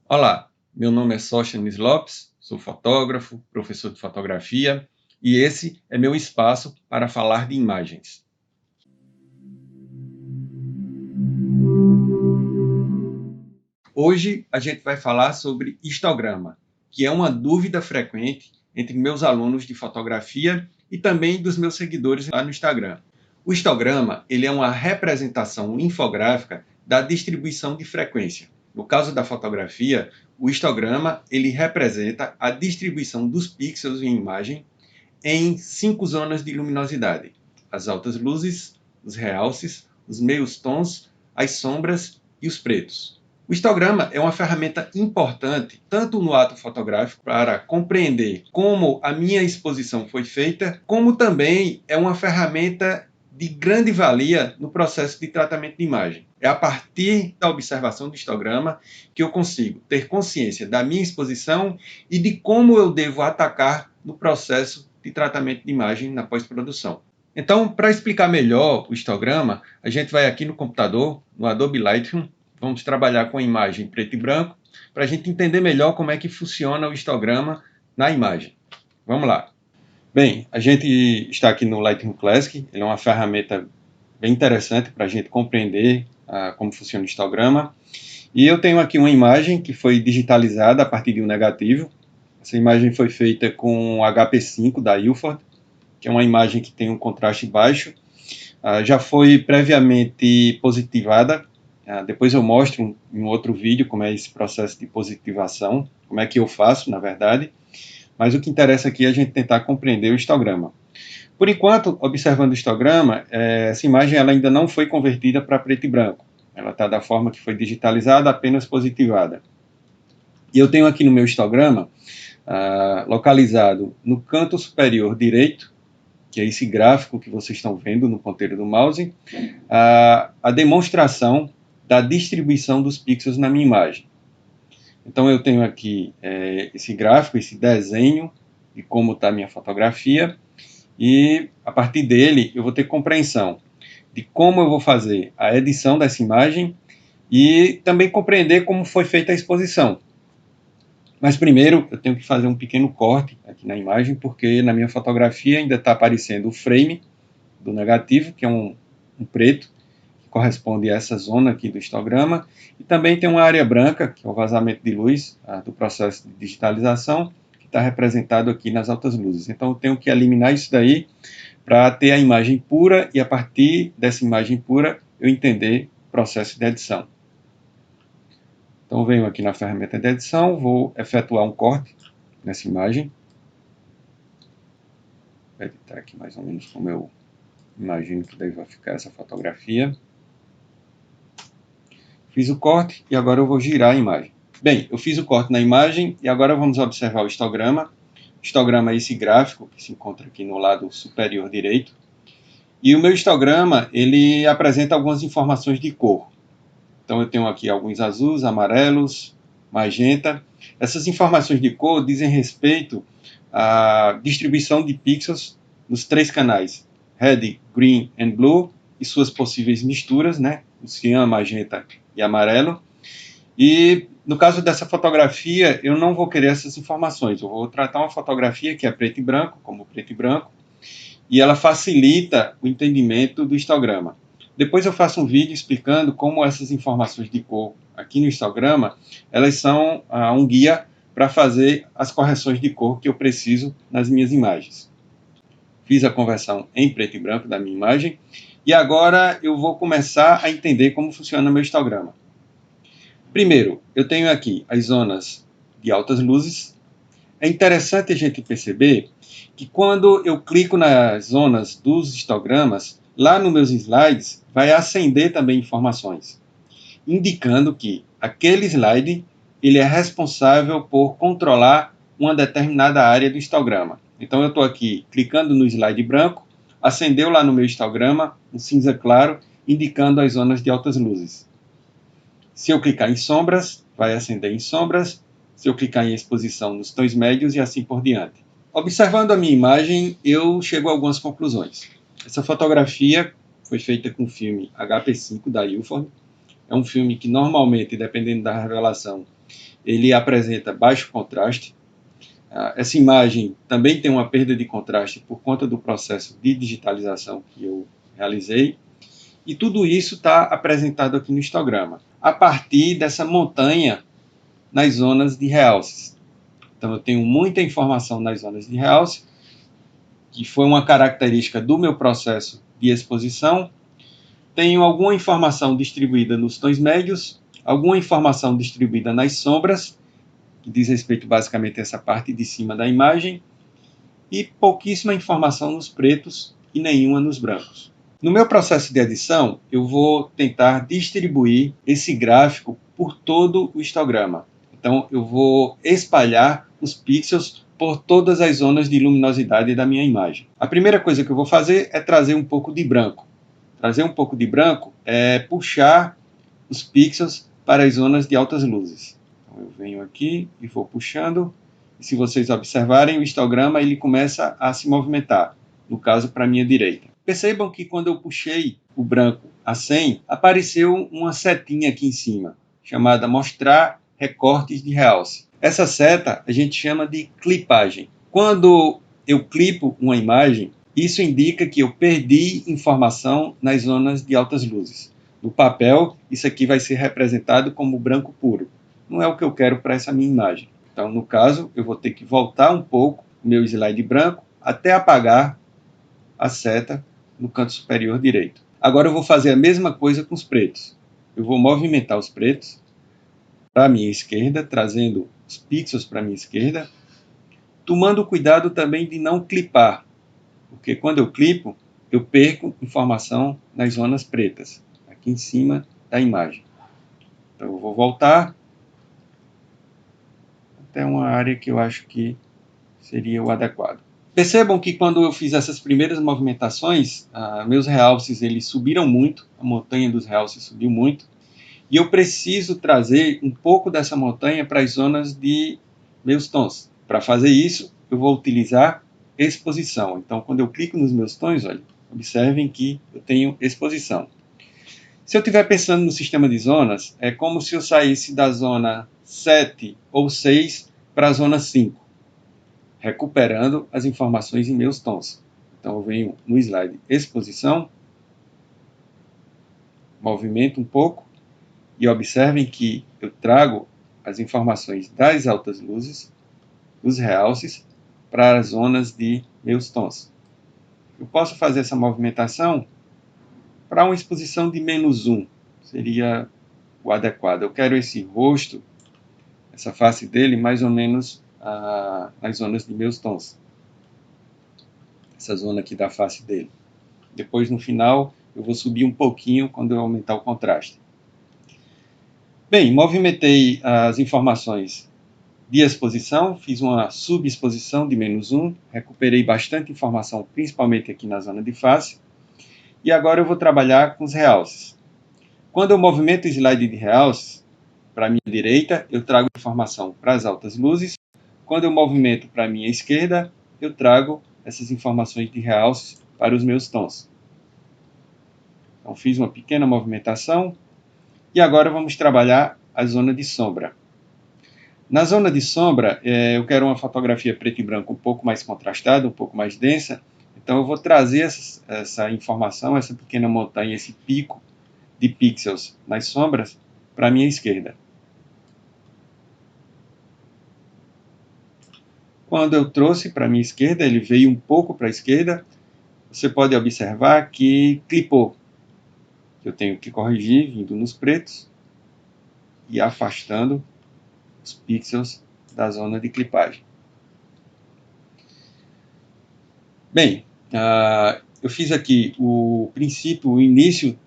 Olá, meu nome é Sóstenes Lopes, sou fotógrafo, professor de fotografia e esse é meu espaço para falar de imagens. Hoje a gente vai falar sobre histograma, que é uma dúvida frequente entre meus alunos de fotografia e também dos meus seguidores lá no Instagram. O histograma ele é uma representação infográfica da distribuição de frequência. No caso da fotografia, o histograma ele representa a distribuição dos pixels em imagem em 5 zonas de luminosidade: as altas luzes, os realces, os meios tons, as sombras e os pretos. O histograma é uma ferramenta importante, tanto no ato fotográfico, para compreender como a minha exposição foi feita, como também é uma ferramenta de grande valia no processo de tratamento de imagem. É a partir da observação do histograma que eu consigo ter consciência da minha exposição e de como eu devo atacar no processo de tratamento de imagem na pós-produção. Então, para explicar melhor o histograma, a gente vai aqui no computador, no Adobe Lightroom, vamos trabalhar com a imagem preto e branco, para a gente entender melhor como é que funciona o histograma na imagem. Vamos lá. Bem, a gente está aqui no Lightroom Classic, ele é uma ferramenta bem interessante para a gente compreender como funciona o histograma. E eu tenho aqui uma imagem que foi digitalizada a partir de um negativo. Essa imagem foi feita com HP5 da Ilford, que é uma imagem que tem um contraste baixo. Já foi previamente positivada. Depois eu mostro em outro vídeo como é esse processo de positivação, como é que eu faço, na verdade. Mas o que interessa aqui é a gente tentar compreender o histograma. Por enquanto, observando o histograma, essa imagem ela ainda não foi convertida para preto e branco. Ela está da forma que foi digitalizada, apenas positivada. E eu tenho aqui no meu histograma, localizado no canto superior direito, que é esse gráfico que vocês estão vendo no ponteiro do mouse, a demonstração da distribuição dos pixels na minha imagem. Então eu tenho aqui esse gráfico, esse desenho de como está a minha fotografia, e a partir dele eu vou ter compreensão de como eu vou fazer a edição dessa imagem e também compreender como foi feita a exposição. Mas primeiro eu tenho que fazer um pequeno corte aqui na imagem, porque na minha fotografia ainda está aparecendo o frame do negativo, que é um preto, que corresponde a essa zona aqui do histograma, e também tem uma área branca, que é o vazamento de luz do processo de digitalização, que está representado aqui nas altas luzes. Então eu tenho que eliminar isso daí para ter a imagem pura, e a partir dessa imagem pura eu entender o processo de edição. Então venho aqui na ferramenta de edição, vou efetuar um corte nessa imagem. Vou editar aqui mais ou menos como eu imagino que deve ficar essa fotografia. Fiz o corte e agora eu vou girar a imagem. Bem, eu fiz o corte na imagem e agora vamos observar o histograma. O histograma é esse gráfico que se encontra aqui no lado superior direito. E o meu histograma, ele apresenta algumas informações de cor. Então eu tenho aqui alguns azuis, amarelos, magenta. Essas informações de cor dizem respeito à distribuição de pixels nos 3 canais, Red, Green and Blue, e suas possíveis misturas, né? O cian, magenta e amarelo. E no caso dessa fotografia, eu não vou querer essas informações. Eu vou tratar uma fotografia que é preto e branco, como preto e branco, e ela facilita o entendimento do histograma. Depois eu faço um vídeo explicando como essas informações de cor aqui no histograma, elas são um guia para fazer as correções de cor que eu preciso nas minhas imagens. Fiz a conversão em preto e branco da minha imagem, e agora eu vou começar a entender como funciona o meu histograma. Primeiro, eu tenho aqui as zonas de altas luzes. É interessante a gente perceber que quando eu clico nas zonas dos histogramas, lá nos meus slides, vai acender também informações, indicando que aquele slide ele é responsável por controlar uma determinada área do histograma. Então eu estou aqui clicando no slide branco, acendeu lá no meu histograma um cinza claro, indicando as zonas de altas luzes. Se eu clicar em sombras, vai acender em sombras. Se eu clicar em exposição, nos tons médios e assim por diante. Observando a minha imagem, eu chego a algumas conclusões. Essa fotografia foi feita com o filme HP5 da Ilford. É um filme que normalmente, dependendo da revelação, ele apresenta baixo contraste. Essa imagem também tem uma perda de contraste por conta do processo de digitalização que eu realizei. E tudo isso está apresentado aqui no histograma, a partir dessa montanha nas zonas de realces. Então, eu tenho muita informação nas zonas de realce, que foi uma característica do meu processo de exposição. Tenho alguma informação distribuída nos tons médios, alguma informação distribuída nas sombras, que diz respeito basicamente a essa parte de cima da imagem, e pouquíssima informação nos pretos e nenhuma nos brancos. No meu processo de edição, eu vou tentar distribuir esse gráfico por todo o histograma. Então, eu vou espalhar os pixels por todas as zonas de luminosidade da minha imagem. A primeira coisa que eu vou fazer é trazer um pouco de branco. Trazer um pouco de branco é puxar os pixels para as zonas de altas luzes. Então, eu venho aqui e vou puxando. E se vocês observarem, o histograma ele começa a se movimentar, no caso para a minha direita. Percebam que quando eu puxei o branco a 100, apareceu uma setinha aqui em cima, chamada Mostrar Recortes de Realce. Essa seta a gente chama de clipagem. Quando eu clipo uma imagem, isso indica que eu perdi informação nas zonas de altas luzes. No papel, isso aqui vai ser representado como branco puro. Não é o que eu quero para essa minha imagem. Então, no caso, eu vou ter que voltar um pouco o meu slide branco até apagar a seta no canto superior direito. Agora eu vou fazer a mesma coisa com os pretos. Eu vou movimentar os pretos para a minha esquerda, trazendo os pixels para a minha esquerda, tomando cuidado também de não clipar, porque quando eu clipo, eu perco informação nas zonas pretas, aqui em cima da imagem. Então eu vou voltar até uma área que eu acho que seria o adequado. Percebam que quando eu fiz essas primeiras movimentações, meus realces eles subiram muito, a montanha dos realces subiu muito, e eu preciso trazer um pouco dessa montanha para as zonas de meus tons. Para fazer isso, eu vou utilizar exposição. Então, quando eu clico nos meus tons, olha, observem que eu tenho exposição. Se eu estiver pensando no sistema de zonas, é como se eu saísse da zona 7 ou 6 para a zona 5. Recuperando as informações em meus tons. Então, eu venho no slide exposição, movimento um pouco, e observem que eu trago as informações das altas luzes, dos realces, para as zonas de meus tons. Eu posso fazer essa movimentação para uma exposição de -1, seria o adequado. Eu quero esse rosto, essa face dele, mais ou menos nas zonas de meus tons. Essa zona aqui da face dele. Depois, no final, eu vou subir um pouquinho quando eu aumentar o contraste. Bem, movimentei as informações de exposição, fiz uma subexposição de -1, recuperei bastante informação, principalmente aqui na zona de face, e agora eu vou trabalhar com os realces. Quando eu movimento o slide de realces para a minha direita, eu trago informação para as altas luzes. Quando eu movimento para a minha esquerda, eu trago essas informações de realces para os meus tons. Então, fiz uma pequena movimentação. E agora vamos trabalhar a zona de sombra. Na zona de sombra, eu quero uma fotografia preto e branco um pouco mais contrastada, um pouco mais densa. Então eu vou trazer essa informação, essa pequena montanha, esse pico de pixels nas sombras para a minha esquerda. Quando eu trouxe para a minha esquerda, ele veio um pouco para a esquerda. Você pode observar que clipou. Eu tenho que corrigir vindo nos pretos e afastando os pixels da zona de clipagem. Bem, eu fiz aqui o princípio, o início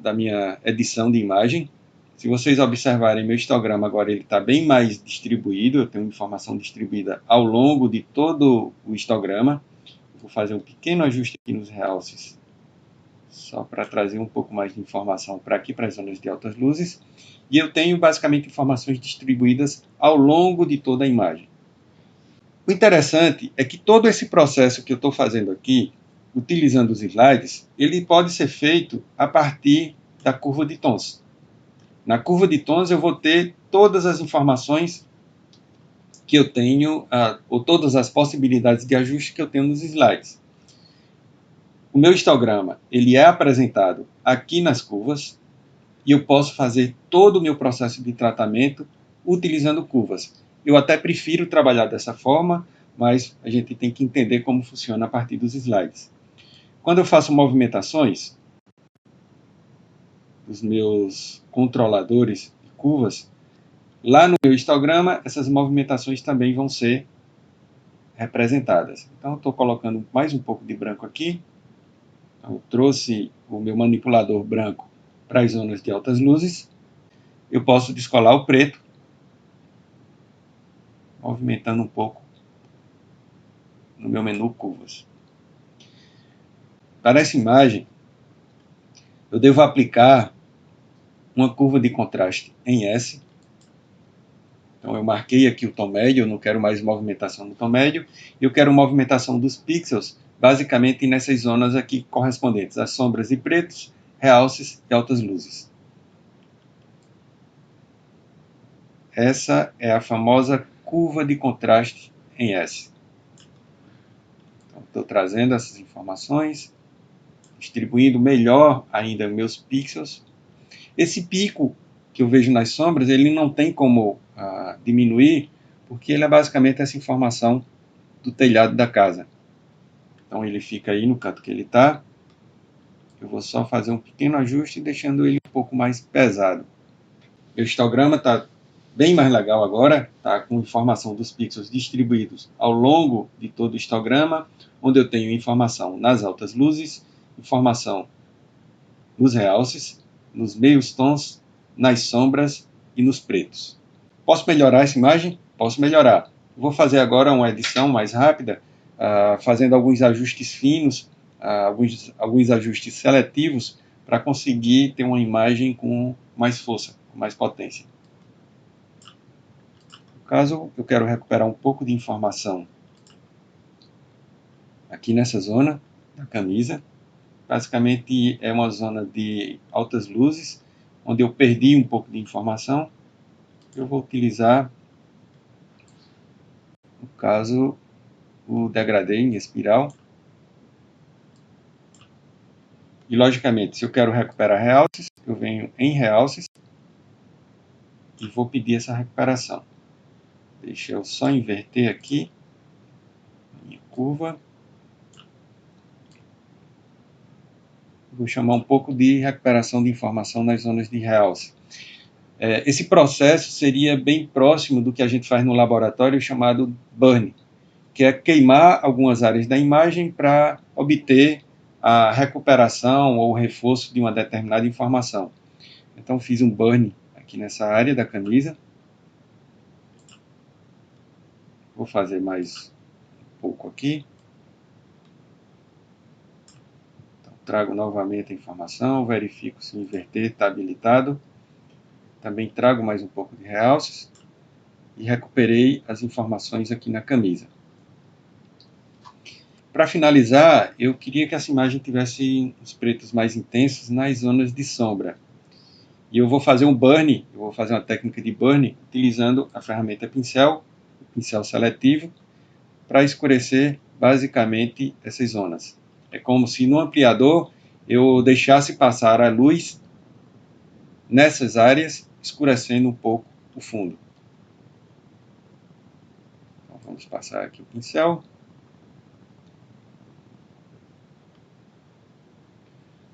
da minha edição de imagem. Se vocês observarem, meu histograma agora ele está bem mais distribuído, eu tenho informação distribuída ao longo de todo o histograma. Vou fazer um pequeno ajuste aqui nos realces, só para trazer um pouco mais de informação para aqui, para as zonas de altas luzes. E eu tenho basicamente informações distribuídas ao longo de toda a imagem. O interessante é que todo esse processo que eu estou fazendo aqui, utilizando os slides, ele pode ser feito a partir da curva de tons. Na curva de tons eu vou ter todas as informações que eu tenho, ou todas as possibilidades de ajuste que eu tenho nos slides. O meu histograma ele é apresentado aqui nas curvas e eu posso fazer todo o meu processo de tratamento utilizando curvas. Eu até prefiro trabalhar dessa forma, mas a gente tem que entender como funciona a partir dos slides. Quando eu faço movimentações dos meus controladores de curvas, lá no meu histograma, essas movimentações também vão ser representadas. Então, eu estou colocando mais um pouco de branco aqui. Então, eu trouxe o meu manipulador branco para as zonas de altas luzes. Eu posso descolar o preto, movimentando um pouco no meu menu curvas. Para essa imagem, eu devo aplicar uma curva de contraste em S. Então, eu marquei aqui o tom médio, eu não quero mais movimentação do tom médio. Eu quero movimentação dos pixels, basicamente nessas zonas aqui correspondentes às sombras e pretos, realces e altas luzes. Essa é a famosa curva de contraste em S. Então, estou trazendo essas informações, distribuindo melhor ainda meus pixels. Esse pico que eu vejo nas sombras, ele não tem como diminuir, porque ele é basicamente essa informação do telhado da casa. Então ele fica aí no canto que ele está. Eu vou só fazer um pequeno ajuste, deixando ele um pouco mais pesado. O histograma está bem mais legal agora, está com informação dos pixels distribuídos ao longo de todo o histograma, onde eu tenho informação nas altas luzes, informação nos realces, nos meios tons, nas sombras e nos pretos. Posso melhorar essa imagem? Posso melhorar. Vou fazer agora uma edição mais rápida, fazendo alguns ajustes finos, alguns ajustes seletivos, para conseguir ter uma imagem com mais força, com mais potência. No caso, eu quero recuperar um pouco de informação aqui nessa zona da camisa. Basicamente é uma zona de altas luzes, onde eu perdi um pouco de informação. Eu vou utilizar, no caso, o degradê em espiral. E, logicamente, se eu quero recuperar realces, eu venho em realces e vou pedir essa recuperação. Deixa eu só inverter aqui minha curva. Vou chamar um pouco de recuperação de informação nas zonas de realce. Esse processo seria bem próximo do que a gente faz no laboratório chamado burn, que é queimar algumas áreas da imagem para obter a recuperação ou o reforço de uma determinada informação. Então, fiz um burn aqui nessa área da camisa. Vou fazer mais um pouco aqui. Então, trago novamente a informação, verifico se o inverter está habilitado. Também trago mais um pouco de realces e recuperei as informações aqui na camisa. Para finalizar, eu queria que essa imagem tivesse os pretos mais intensos nas zonas de sombra. E eu vou fazer um burn, eu vou fazer uma técnica de burn utilizando a ferramenta pincel, o pincel seletivo, para escurecer basicamente essas zonas. É como se no ampliador eu deixasse passar a luz nessas áreas, escurecendo um pouco o fundo. Então, vamos passar aqui o pincel.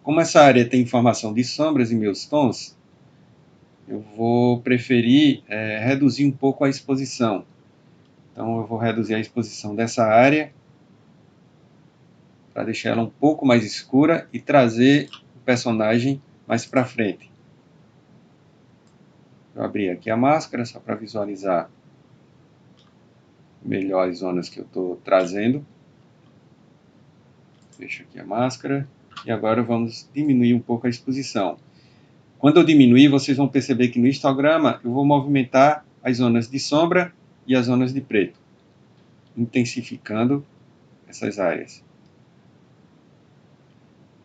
Como essa área tem informação de sombras e meus tons, eu vou preferir reduzir um pouco a exposição. Então eu vou reduzir a exposição dessa área para deixar ela um pouco mais escura e trazer o personagem mais para frente. Vou abrir aqui a máscara só para visualizar melhor as zonas que eu estou trazendo. Fecho aqui a máscara e agora vamos diminuir um pouco a exposição. Quando eu diminuir, vocês vão perceber que no histograma eu vou movimentar as zonas de sombra e as zonas de preto, intensificando essas áreas.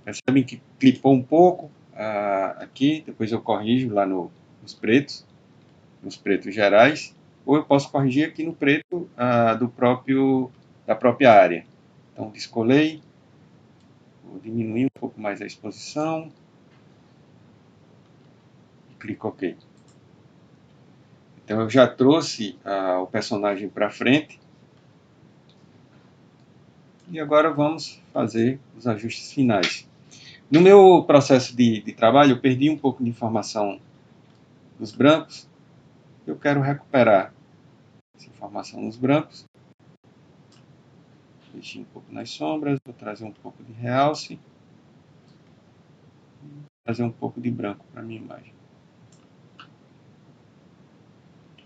Percebem que clipou um pouco aqui, depois eu corrijo lá no os pretos, nos pretos gerais, ou eu posso corrigir aqui no preto da própria área. Então, descolei, vou diminuir um pouco mais a exposição, e clico OK. Então, eu já trouxe o personagem para frente, e agora vamos fazer os ajustes finais. No meu processo de trabalho, eu perdi um pouco de informação dos brancos. Eu quero recuperar essa informação nos brancos. Mexer um pouco nas sombras, vou trazer um pouco de realce. Trazer um pouco de branco para a minha imagem.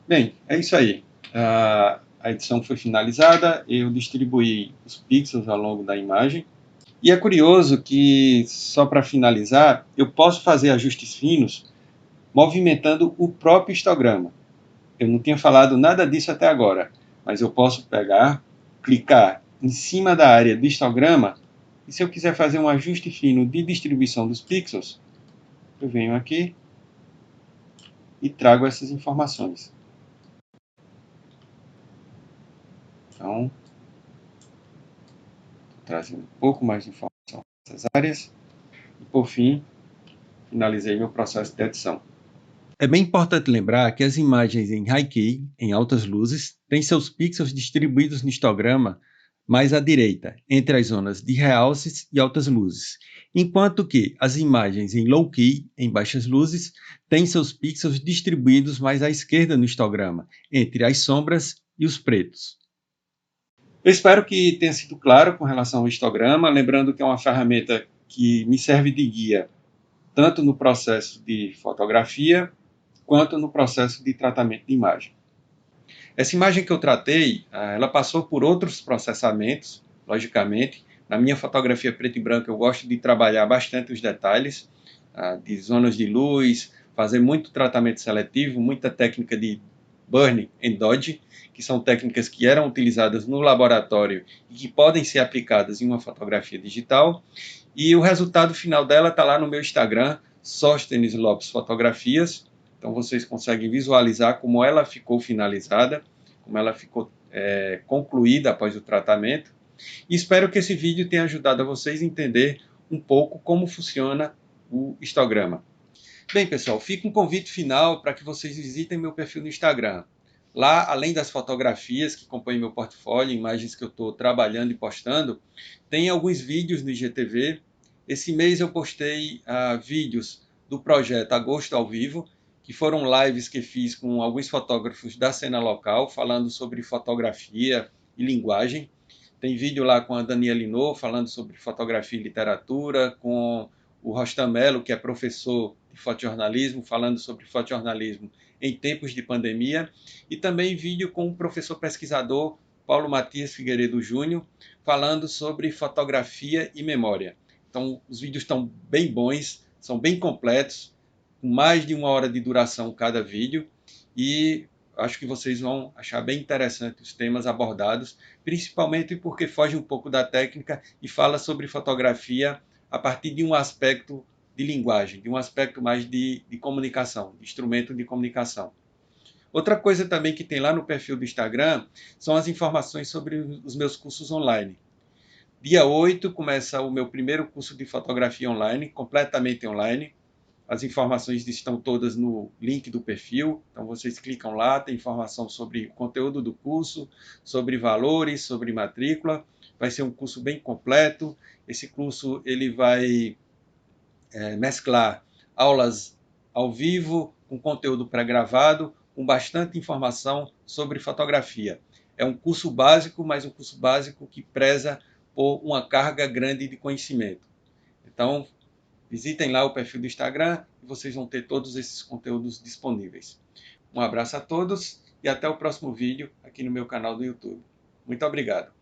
Bem, é isso aí. A edição foi finalizada, eu distribuí os pixels ao longo da imagem. E é curioso que, só para finalizar, eu posso fazer ajustes finos movimentando o próprio histograma. Eu não tinha falado nada disso até agora, mas eu posso pegar, clicar em cima da área do histograma, e se eu quiser fazer um ajuste fino de distribuição dos pixels, eu venho aqui e trago essas informações. Então, trazendo um pouco mais de informação nessas áreas. E, por fim, finalizei meu processo de edição. É bem importante lembrar que as imagens em high key, em altas luzes, têm seus pixels distribuídos no histograma mais à direita, entre as zonas de realces e altas luzes, enquanto que as imagens em low key, em baixas luzes, têm seus pixels distribuídos mais à esquerda no histograma, entre as sombras e os pretos. Eu espero que tenha sido claro com relação ao histograma, lembrando que é uma ferramenta que me serve de guia tanto no processo de fotografia quanto no processo de tratamento de imagem. Essa imagem que eu tratei, ela passou por outros processamentos, logicamente. Na minha fotografia preto e branco eu gosto de trabalhar bastante os detalhes, de zonas de luz, fazer muito tratamento seletivo, muita técnica de burn and dodge, que são técnicas que eram utilizadas no laboratório e que podem ser aplicadas em uma fotografia digital. E o resultado final dela está lá no meu Instagram, Sóstenes Lopes Fotografias. Então vocês conseguem visualizar como ela ficou finalizada, como ela ficou concluída após o tratamento. E espero que esse vídeo tenha ajudado a vocês a entender um pouco como funciona o histograma. Bem, pessoal, fica um convite final para que vocês visitem meu perfil no Instagram. Lá, além das fotografias que compõem meu portfólio, imagens que eu estou trabalhando e postando, tem alguns vídeos no IGTV. Esse mês eu postei vídeos do projeto Agosto ao Vivo, que foram lives que fiz com alguns fotógrafos da cena local, falando sobre fotografia e linguagem. Tem vídeo lá com a Daniela Linô, falando sobre fotografia e literatura, com o Rostam Melo, que é professor de fotojornalismo, falando sobre fotojornalismo em tempos de pandemia, e também vídeo com o professor pesquisador Paulo Matias Figueiredo Júnior, falando sobre fotografia e memória. Então, os vídeos estão bem bons, são bem completos, com mais de 1 hora de duração cada vídeo, e acho que vocês vão achar bem interessante os temas abordados, principalmente porque foge um pouco da técnica e fala sobre fotografia a partir de um aspecto de linguagem, de um aspecto mais de comunicação, de instrumento de comunicação. Outra coisa também que tem lá no perfil do Instagram são as informações sobre os meus cursos online. Dia 8 começa o meu primeiro curso de fotografia online, completamente online. As informações estão todas no link do perfil, então vocês clicam lá, tem informação sobre o conteúdo do curso, sobre valores, sobre matrícula. Vai ser um curso bem completo. Esse curso ele vai mesclar aulas ao vivo com conteúdo pré-gravado, com bastante informação sobre fotografia. É um curso básico, mas um curso básico que preza por uma carga grande de conhecimento. Então, visitem lá o perfil do Instagram e vocês vão ter todos esses conteúdos disponíveis. Um abraço a todos e até o próximo vídeo aqui no meu canal do YouTube. Muito obrigado.